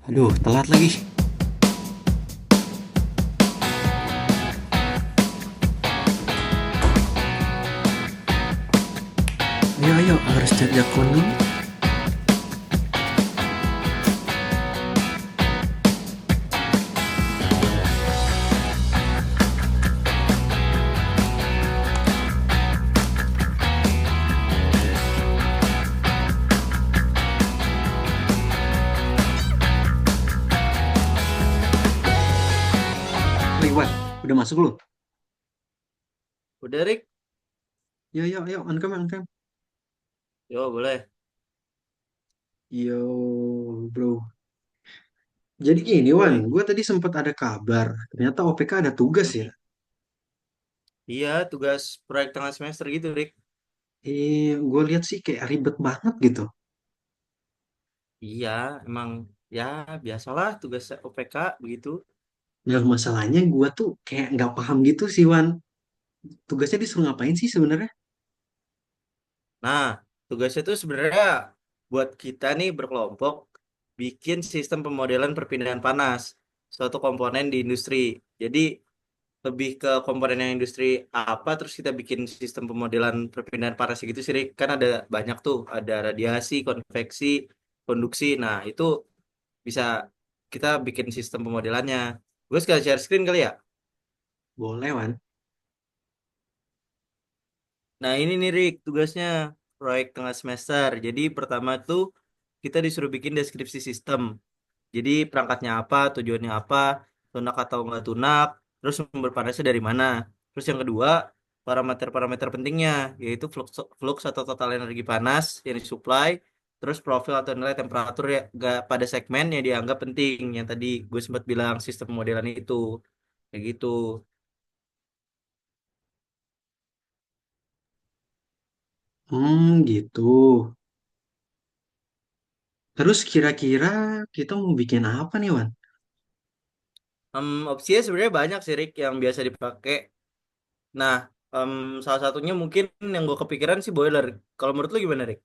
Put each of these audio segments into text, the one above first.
Aduh, telat lagi. Ayo, ayo, harus chat Jakun dulu. Nih, Wan, udah masuk lu? Udah, Rik? Yo, yo, yo, on cam, on cam. Yo, boleh. Yo, bro. Jadi gini, Wan, Woi. gue tadi sempat ada kabar. Ternyata OPK ada tugas ya. Hmm. Iya, tugas proyek tengah semester gitu, Rik. Gue lihat sih kayak ribet banget gitu. Iya, emang ya biasalah tugas OPK begitu. Nah, masalahnya gue tuh kayak nggak paham gitu sih, Wan. Tugasnya disuruh ngapain sih sebenarnya? Nah, tugasnya tuh sebenarnya buat kita nih berkelompok bikin sistem pemodelan perpindahan panas suatu komponen di industri. Jadi lebih ke komponen yang industri apa terus kita bikin sistem pemodelan perpindahan panas gitu sih, Rik. Kan ada banyak tuh, ada radiasi, konveksi, konduksi. Nah, itu bisa kita bikin sistem pemodelannya. Gue sekali share screen kali ya. Boleh, Wan. Nah ini nih Rick, tugasnya proyek tengah semester. Jadi pertama tuh kita disuruh bikin deskripsi sistem. Jadi perangkatnya apa, tujuannya apa, tunak atau nggak tunak, terus sumber panasnya dari mana. Terus yang kedua, parameter-parameter pentingnya, yaitu flux atau total energi panas yang disuplai, terus profil atau nilai temperatur ya pada segmen yang dianggap penting. Yang tadi gue sempat bilang sistem modelan itu, kayak gitu. Gitu. Terus kira-kira kita mau bikin apa nih, Wan? Opsinya sebenarnya banyak sih Rick yang biasa dipakai. Nah, em, salah satunya mungkin yang gue kepikiran sih boiler. Kalau menurut lu gimana, Rick?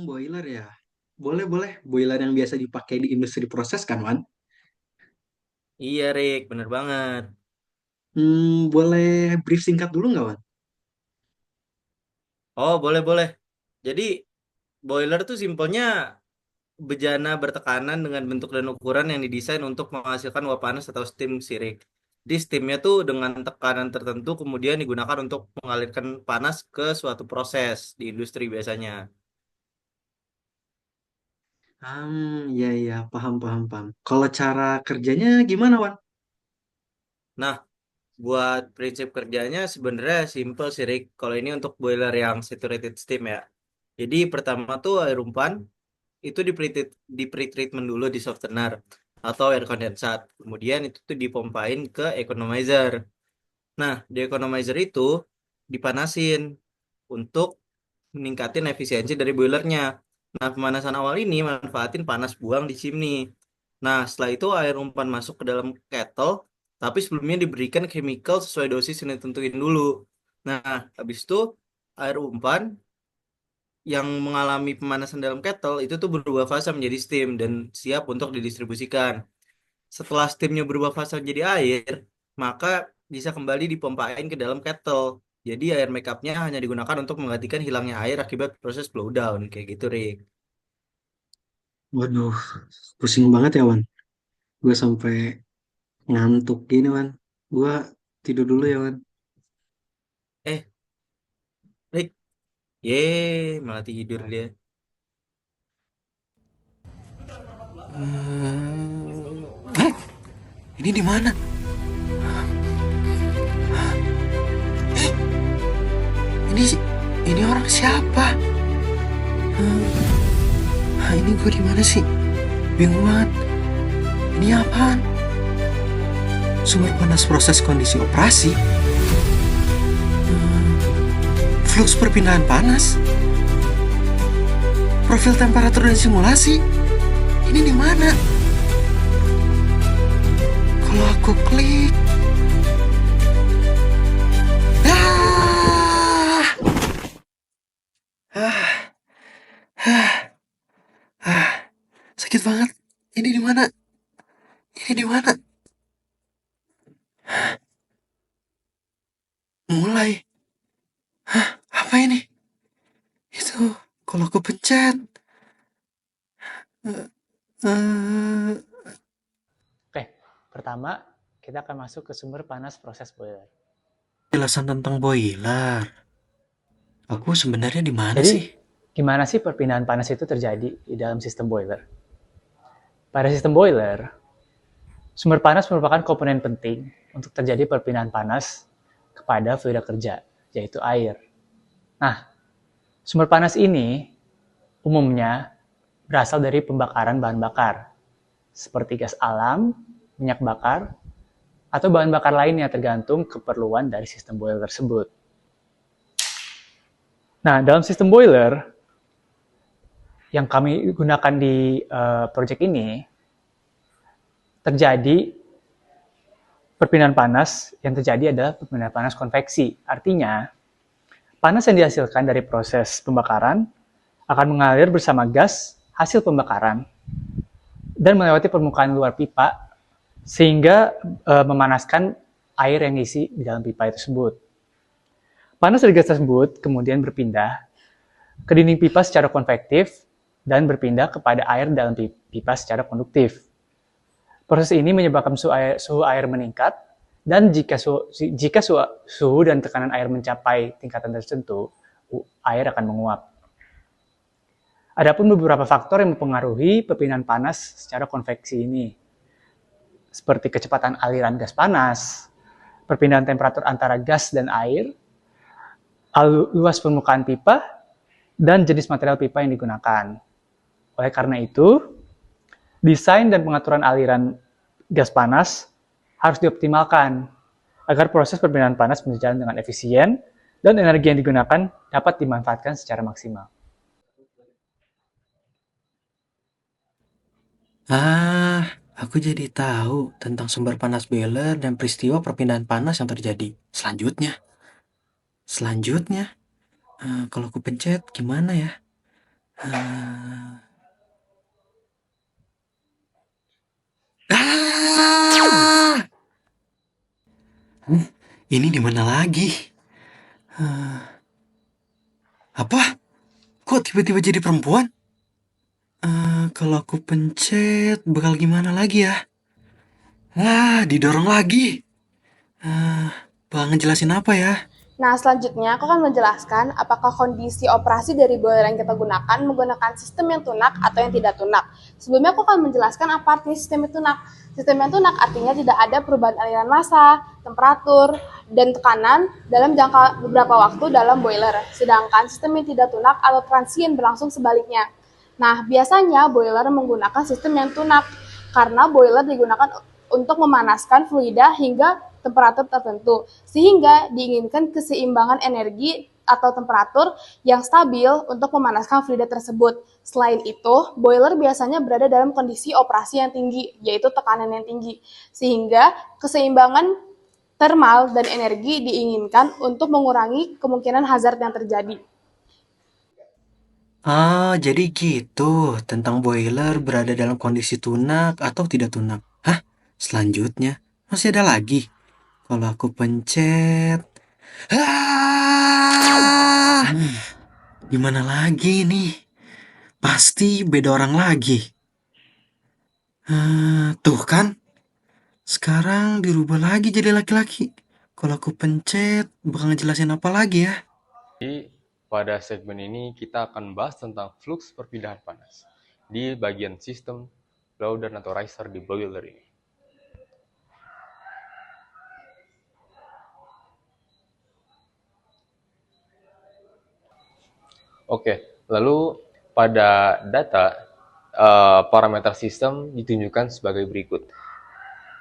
Boiler ya. Boleh, boleh. Boiler yang biasa dipakai di industri proses kan, Wan? Iya, Rick, bener banget. Boleh brief singkat dulu nggak, Wan? Oh, boleh, boleh. Jadi, boiler tuh simpelnya bejana bertekanan dengan bentuk dan ukuran yang didesain untuk menghasilkan uap panas atau steam sih, Rick. Jadi, steamnya tuh dengan tekanan tertentu kemudian digunakan untuk mengalirkan panas ke suatu proses di industri biasanya. Ya, ya, paham, paham, paham. Kalau cara kerjanya gimana, Wan? Nah, buat prinsip kerjanya sebenarnya simple sih, Rick. Kalau ini untuk boiler yang saturated steam ya. Jadi pertama tuh air umpan itu di pre-treatment dulu di softener atau air kondensat. Kemudian itu tuh dipompain ke economizer. Nah, di economizer itu dipanasin untuk meningkatin efisiensi dari boilernya. Nah, pemanasan awal ini manfaatin panas buang di chimney. Nah, setelah itu air umpan masuk ke dalam kettle, tapi sebelumnya diberikan chemical sesuai dosis yang ditentuin dulu. Nah, habis itu air umpan yang mengalami pemanasan dalam kettle itu tuh berubah fase menjadi steam dan siap untuk didistribusikan. Setelah steamnya berubah fase menjadi air, maka bisa kembali dipompain ke dalam kettle. Jadi air makeupnya hanya digunakan untuk menggantikan hilangnya air akibat proses blowdown kayak gitu, Rick. Waduh, pusing banget ya, Wan. Gue sampai ngantuk gini, Wan. Gue tidur dulu ya, Wan. Eh, Rick, ye malah tidur dia. Eh, ini di mana? Ini ini orang siapa? Ini gue di mana sih? Bingung banget. Ini apaan? Sumber panas proses kondisi operasi? Flux perpindahan panas? Profil temperatur dan simulasi? Ini di mana? Kalau aku klik, ah, ah, ah, ah, sakit banget. Ini di mana? Ini di mana? Mulai. Apa ini? Itu kalau aku pencet. eh, eh, Oke, pertama kita akan masuk ke sumber panas proses boiler. Jelasan tentang boiler. Aku sebenarnya di mana Jadi, sih? gimana sih perpindahan panas itu terjadi di dalam sistem boiler? Pada sistem boiler, sumber panas merupakan komponen penting untuk terjadi perpindahan panas kepada fluida kerja, yaitu air. Nah, sumber panas ini umumnya berasal dari pembakaran bahan bakar, seperti gas alam, minyak bakar, atau bahan bakar lainnya tergantung keperluan dari sistem boiler tersebut. Nah, dalam sistem boiler yang kami gunakan di project ini, terjadi perpindahan panas yang terjadi adalah perpindahan panas konveksi. Artinya, panas yang dihasilkan dari proses pembakaran akan mengalir bersama gas hasil pembakaran dan melewati permukaan luar pipa sehingga memanaskan air yang diisi di dalam pipa tersebut. Panas dari gas tersebut kemudian berpindah ke dinding pipa secara konvektif dan berpindah kepada air dalam pipa secara konduktif. Proses ini menyebabkan suhu air meningkat, dan jika suhu dan tekanan air mencapai tingkatan tertentu, air akan menguap. Adapun beberapa faktor yang mempengaruhi perpindahan panas secara konveksi ini, seperti kecepatan aliran gas panas, perpindahan temperatur antara gas dan air, luas permukaan pipa, dan jenis material pipa yang digunakan. Oleh karena itu, desain dan pengaturan aliran gas panas harus dioptimalkan agar proses perpindahan panas berjalan dengan efisien dan energi yang digunakan dapat dimanfaatkan secara maksimal. Aku jadi tahu tentang sumber panas boiler dan peristiwa perpindahan panas yang terjadi. Selanjutnya, kalau aku pencet gimana ya? Eh, ah! Ini di mana lagi? Apa? Kok tiba-tiba jadi perempuan? Kalau aku pencet bakal gimana lagi ya? Didorong lagi. Bakal ngejelasin apa ya? Nah, selanjutnya aku akan menjelaskan apakah kondisi operasi dari boiler yang kita gunakan menggunakan sistem yang tunak atau yang tidak tunak. Sebelumnya aku akan menjelaskan apa artinya sistem yang tunak. Sistem yang tunak artinya tidak ada perubahan aliran massa, temperatur, dan tekanan dalam jangka beberapa waktu dalam boiler. Sedangkan sistem yang tidak tunak atau transient berlangsung sebaliknya. Nah, biasanya boiler menggunakan sistem yang tunak karena boiler digunakan untuk memanaskan fluida hingga temperatur tertentu, sehingga diinginkan keseimbangan energi atau temperatur yang stabil untuk memanaskan fluida tersebut. Selain itu, boiler biasanya berada dalam kondisi operasi yang tinggi, yaitu tekanan yang tinggi, sehingga keseimbangan termal dan energi diinginkan untuk mengurangi kemungkinan hazard yang terjadi. Jadi gitu tentang boiler berada dalam kondisi tunak atau tidak tunak. Selanjutnya, masih ada lagi. Kalau aku pencet. Gimana lagi nih? Pasti beda orang lagi. Tuh kan? Sekarang dirubah lagi jadi laki-laki. Kalau aku pencet, bakal ngejelasin apa lagi ya? Jadi, pada segmen ini kita akan bahas tentang flux perpindahan panas di bagian sistem blower atau riser di boiler ini. Oke, lalu pada data parameter sistem ditunjukkan sebagai berikut.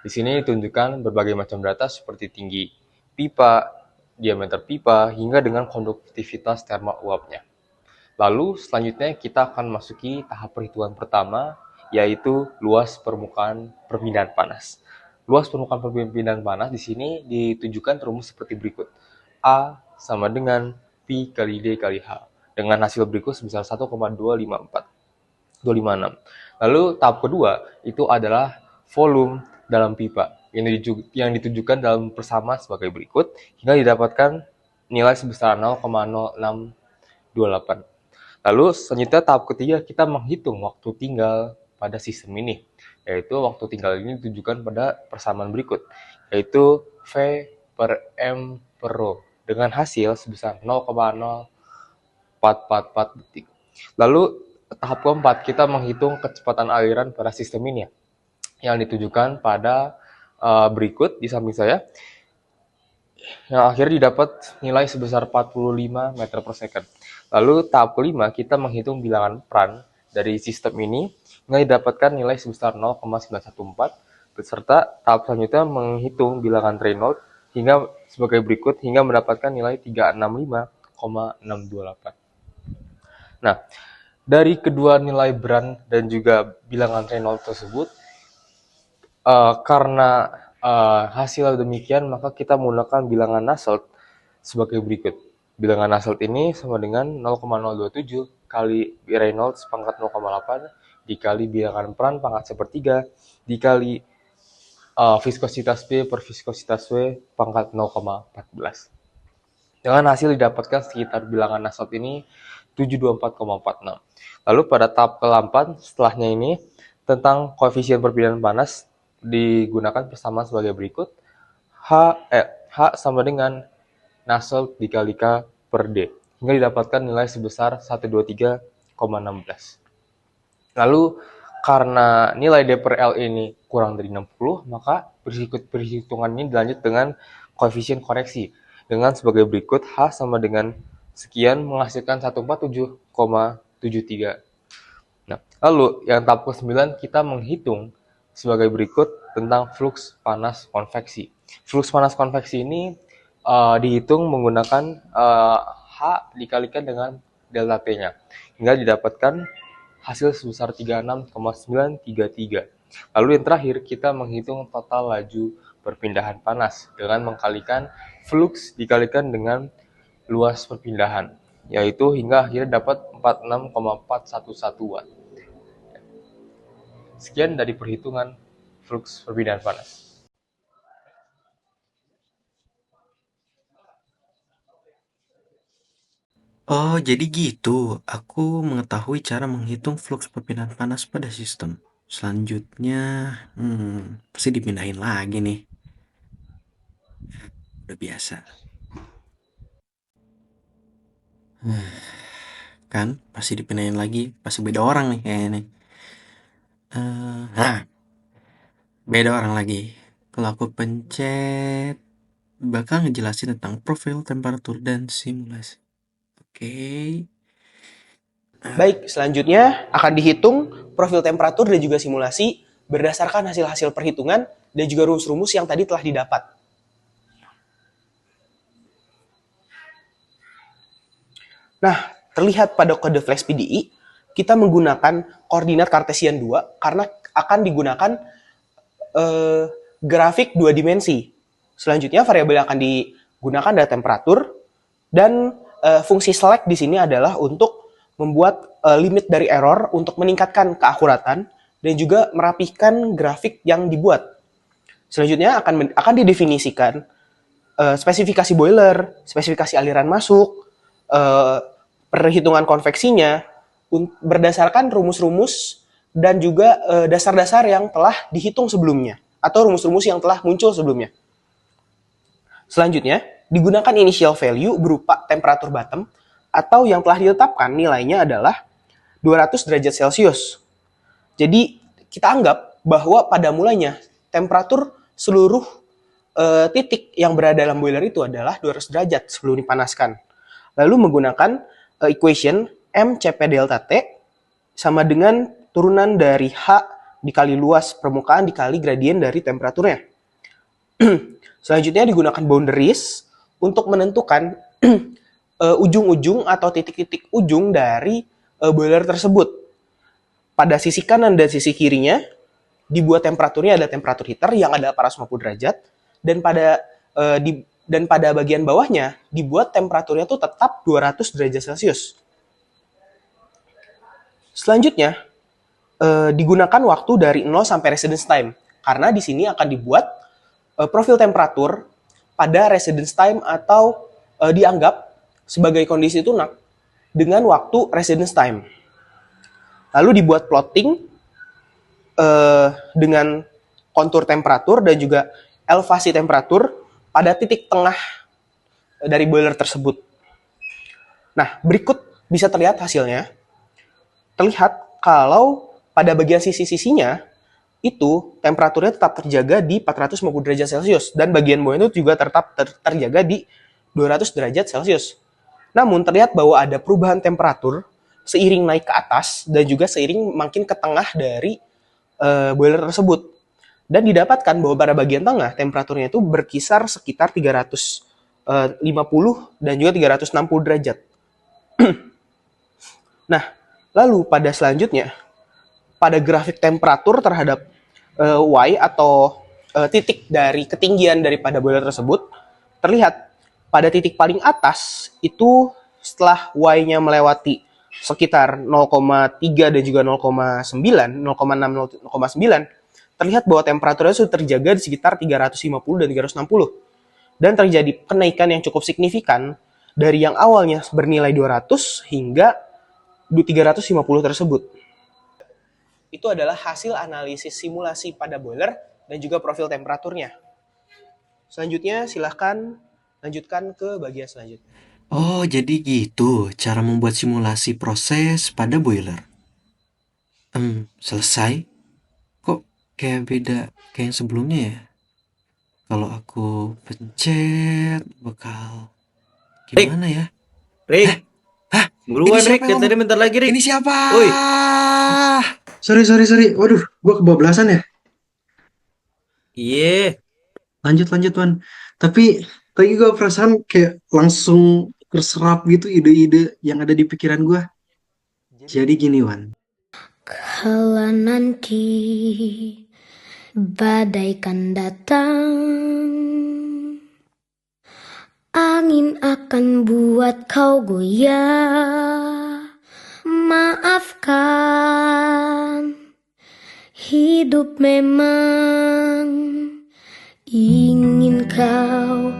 Di sini ditunjukkan berbagai macam data seperti tinggi pipa, diameter pipa, hingga dengan konduktivitas termal uapnya. Lalu selanjutnya kita akan masuki tahap perhitungan pertama, yaitu luas permukaan perpindahan panas. Luas permukaan perpindahan panas di sini ditunjukkan rumus seperti berikut. A sama dengan Pi kali D kali H, dengan hasil berikut sebesar 1,256. Lalu tahap kedua itu adalah volume dalam pipa yang ditujukan dalam persamaan sebagai berikut hingga didapatkan nilai sebesar 0,0628. Lalu selanjutnya tahap ketiga kita menghitung waktu tinggal pada sistem ini, yaitu waktu tinggal ini ditujukan pada persamaan berikut, yaitu V per M per rho dengan hasil sebesar 0,0444 detik. Lalu tahap keempat kita menghitung kecepatan aliran pada sistem ini yang ditujukan pada berikut di samping saya, yang akhirnya didapat nilai sebesar 45 meter per second. Lalu tahap kelima kita menghitung bilangan peran dari sistem ini hingga didapatkan nilai sebesar 0,914 beserta tahap selanjutnya menghitung bilangan Reynolds hingga sebagai berikut hingga mendapatkan nilai 365,628. Nah, dari kedua nilai beran dan juga bilangan Reynolds tersebut, karena hasil demikian, maka kita menggunakan bilangan Nusselt sebagai berikut. Bilangan Nusselt ini sama dengan 0,027 kali Reynolds pangkat 0,8 dikali bilangan peran pangkat 1/3 dikali viskositas P per viskositas W pangkat 0,14. Dengan hasil didapatkan sekitar bilangan Nusselt ini 724,46. Lalu pada tahap ke-8 setelahnya ini tentang koefisien perpindahan panas digunakan persamaan sebagai berikut. H sama dengan Nusselt dikali K per D hingga didapatkan nilai sebesar 123,16. Lalu karena nilai D per L ini kurang dari 60, maka perhitungan ini dilanjut dengan koefisien koreksi dengan sebagai berikut. H sama dengan sekian menghasilkan 147,73. Nah, lalu yang tahap ke-9 kita menghitung sebagai berikut tentang flux panas konveksi. Flux panas konveksi ini dihitung menggunakan H dikalikan dengan delta T-nya hingga didapatkan hasil sebesar 36,933. Lalu yang terakhir kita menghitung total laju perpindahan panas dengan mengkalikan flux dikalikan dengan luas perpindahan, yaitu hingga akhirnya dapat 46,411 watt. Sekian dari perhitungan flux perpindahan panas. Oh, jadi gitu. Aku mengetahui cara menghitung flux perpindahan panas pada sistem. Selanjutnya, pasti dipindahin lagi nih. Udah biasa. Kan, pasti dipindahin lagi. Pasti beda orang nih kayaknya nih. Beda orang lagi. Kalau aku pencet, bakal ngejelasin tentang profil, temperatur, dan simulasi. Oke. Baik, selanjutnya akan dihitung profil temperatur dan juga simulasi berdasarkan hasil-hasil perhitungan dan juga rumus-rumus yang tadi telah didapat. Nah, terlihat pada kode flash PDI, kita menggunakan koordinat Cartesian 2 karena akan digunakan grafik 2 dimensi. Selanjutnya, variabel yang akan digunakan adalah temperatur, dan fungsi select di sini adalah untuk membuat limit dari error untuk meningkatkan keakuratan dan juga merapihkan grafik yang dibuat. Selanjutnya akan didefinisikan spesifikasi boiler, spesifikasi aliran masuk, perhitungan konveksinya berdasarkan rumus-rumus dan juga dasar-dasar yang telah dihitung sebelumnya atau rumus-rumus yang telah muncul sebelumnya. Selanjutnya, digunakan initial value berupa temperatur bottom atau yang telah ditetapkan nilainya adalah 200 derajat Celcius. Jadi, kita anggap bahwa pada mulanya temperatur seluruh titik yang berada dalam boiler itu adalah 200 derajat sebelum dipanaskan. Lalu menggunakan equation mCp delta T sama dengan turunan dari H dikali luas permukaan dikali gradien dari temperaturnya. Selanjutnya digunakan boundaries untuk menentukan ujung-ujung atau titik-titik ujung dari boiler tersebut. Pada sisi kanan dan sisi kirinya dibuat temperaturnya ada temperatur heater yang adalah 450 derajat dan pada bagian bawahnya dibuat temperaturnya tuh tetap 200 derajat Celcius. Selanjutnya digunakan waktu dari 0 sampai residence time. Karena di sini akan dibuat profil temperatur pada residence time atau dianggap sebagai kondisi tunak dengan waktu residence time. Lalu dibuat plotting dengan kontur temperatur dan juga elevasi temperatur pada titik tengah dari boiler tersebut. Nah, berikut bisa terlihat hasilnya. Terlihat kalau pada bagian sisi-sisinya itu temperaturnya tetap terjaga di 450 derajat Celcius dan bagian bawah itu juga tetap terjaga di 200 derajat Celcius. Namun terlihat bahwa ada perubahan temperatur seiring naik ke atas dan juga seiring makin ke tengah dari boiler tersebut. Dan didapatkan bahwa pada bagian tengah temperaturnya itu berkisar sekitar 350 dan juga 360 derajat. Nah, lalu pada selanjutnya, pada grafik temperatur terhadap Y atau titik dari ketinggian daripada boiler tersebut, terlihat pada titik paling atas itu setelah Y-nya melewati sekitar 0,3 dan juga 0,9, 0,6, 0,9, terlihat bahwa temperaturnya sudah terjaga di sekitar 350 dan 360. Dan terjadi kenaikan yang cukup signifikan dari yang awalnya bernilai 200 hingga 350 tersebut. Itu adalah hasil analisis simulasi pada boiler dan juga profil temperaturnya. Selanjutnya silahkan lanjutkan ke bagian selanjutnya. Oh, jadi gitu cara membuat simulasi proses pada boiler. Selesai? Kok kayak beda kayak yang sebelumnya ya? Kalau aku pencet bakal gimana ya? Rick, Hah? buruan Ini Rick, siapa yang dari tadi bentar lagi Rick. Ini siapa? Woi. Sorry. Waduh, gua kebablasan ya. Iya, Lanjut, Wan. Tapi tadi gua perasaan kayak langsung terserap gitu ide-ide yang ada di pikiran gua. Jadi gini, Wan. Kala nanti badai kan datang, angin akan buat kau goyah. Maafkan, hidup memang ingin kau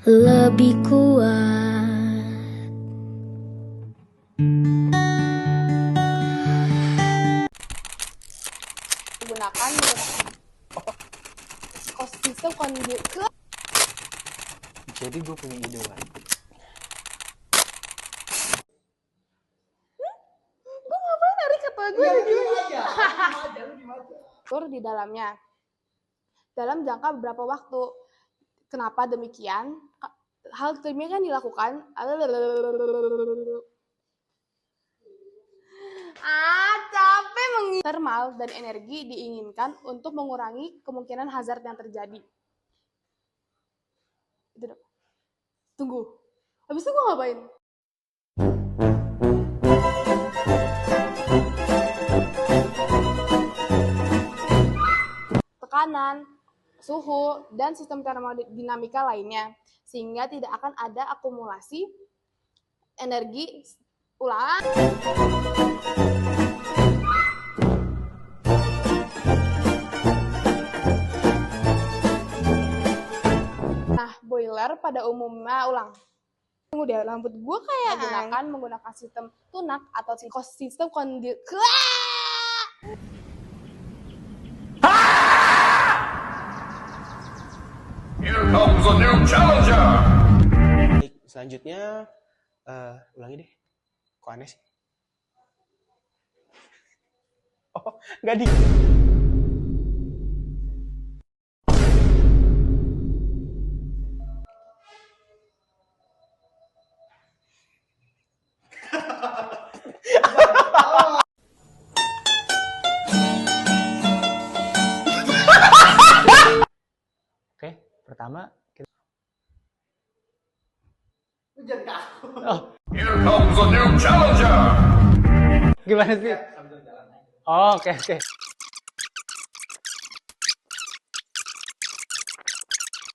lebih kuat. Digunakan sistem kondisi. Jadi gue punya ide, Wan. Gue ngapain narik kata gue tur di dalamnya dalam jangka beberapa waktu. Kenapa demikian? Hal demikian dilakukan capek thermal dan energi diinginkan untuk mengurangi kemungkinan hazard yang terjadi. Itu dong. Tunggu. Habis itu gue ngapain? Tekanan, suhu, dan sistem termodinamika lainnya, sehingga tidak akan ada akumulasi energi ulang. Nah, boiler pada umumnya tunggu deh, rambut gue kayak menggunakan sistem tunak atau sistem kondisi. Here comes a new challenger. Baik, selanjutnya ulangi deh. Kok aneh sih? Oh, nggak di. Oke, pertama kita... Here comes a new challenger. Gimana sih? Oh, oke.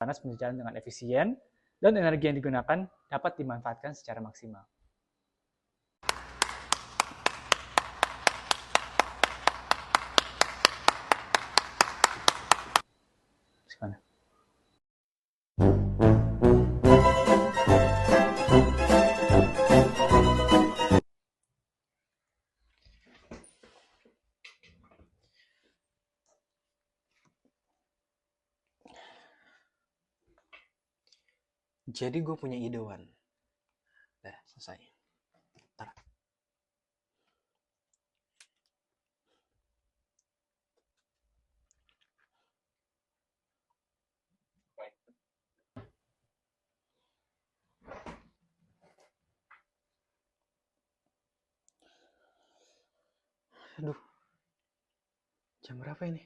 Panas berjalan dengan efisien dan energi yang digunakan dapat dimanfaatkan secara maksimal. Jadi gue punya ide, Wan. Udah, selesai. Ntar. Aduh, jam berapa ini?